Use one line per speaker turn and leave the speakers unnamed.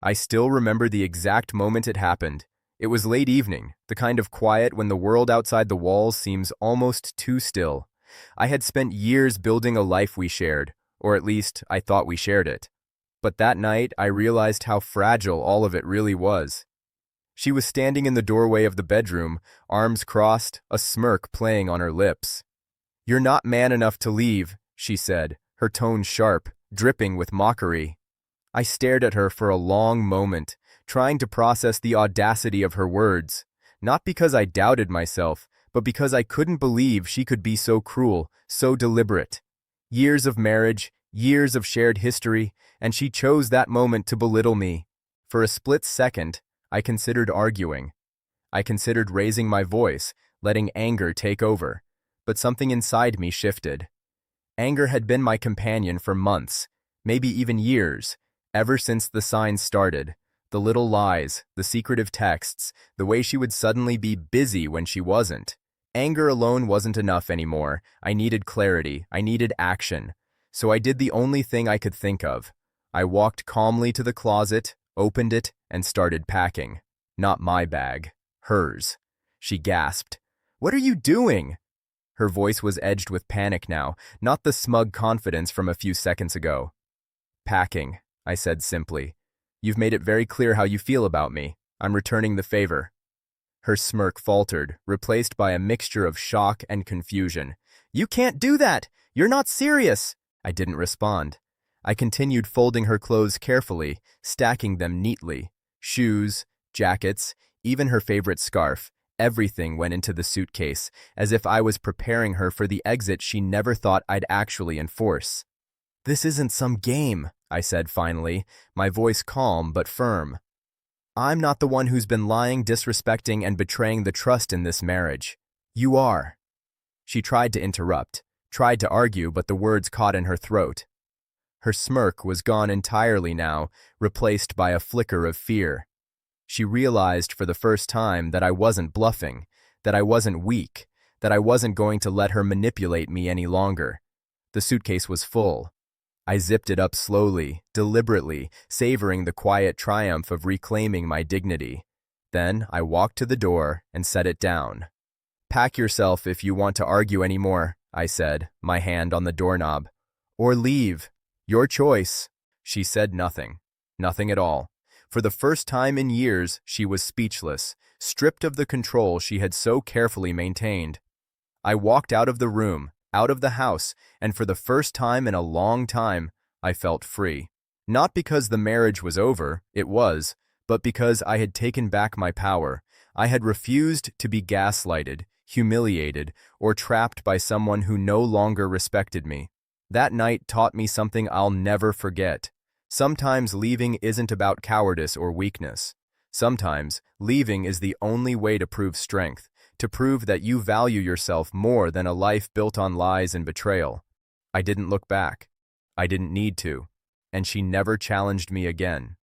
I still remember the exact moment it happened. It was late evening, the kind of quiet when the world outside the walls seems almost too still. I had spent years building a life we shared, or at least I thought we shared it. But that night, I realized how fragile all of it really was. She was standing in the doorway of the bedroom, arms crossed, a smirk playing on her lips. "You're not man enough to leave," she said, her tone sharp, dripping with mockery. I stared at her for a long moment, trying to process the audacity of her words, not because I doubted myself, but because I couldn't believe she could be so cruel, so deliberate. Years of marriage, years of shared history, and she chose that moment to belittle me. For a split second, I considered arguing. I considered raising my voice, letting anger take over. But something inside me shifted. Anger had been my companion for months, maybe even years, ever since the signs started. The little lies, the secretive texts, the way she would suddenly be busy when she wasn't. Anger alone wasn't enough anymore. I needed clarity. I needed action. So I did the only thing I could think of. I walked calmly to the closet, opened it, and started packing. Not my bag. Hers. She gasped. "What are you doing?" Her voice was edged with panic now, not the smug confidence from a few seconds ago. "Packing," I said simply. "You've made it very clear how you feel about me. I'm returning the favor." Her smirk faltered, replaced by a mixture of shock and confusion. "You can't do that! You're not serious!" I didn't respond. I continued folding her clothes carefully, stacking them neatly. Shoes, jackets, even her favorite scarf. Everything went into the suitcase, as if I was preparing her for the exit she never thought I'd actually enforce. "This isn't some game," I said finally, my voice calm but firm. "I'm not the one who's been lying, disrespecting, and betraying the trust in this marriage. You are." She tried to interrupt, tried to argue, but the words caught in her throat. Her smirk was gone entirely now, replaced by a flicker of fear. She realized for the first time that I wasn't bluffing, that I wasn't weak, that I wasn't going to let her manipulate me any longer. The suitcase was full. I zipped it up slowly, deliberately, savoring the quiet triumph of reclaiming my dignity. Then I walked to the door and set it down. "Pack yourself if you want to argue anymore," I said, my hand on the doorknob. "Or leave. Your choice." She said nothing. Nothing at all. For the first time in years, she was speechless, stripped of the control she had so carefully maintained. I walked out of the room, out of the house, and for the first time in a long time, I felt free. Not because the marriage was over, it was, but because I had taken back my power. I had refused to be gaslighted, humiliated, or trapped by someone who no longer respected me. That night taught me something I'll never forget. Sometimes leaving isn't about cowardice or weakness. Sometimes leaving is the only way to prove strength, to prove that you value yourself more than a life built on lies and betrayal. I didn't look back. I didn't need to. And she never challenged me again.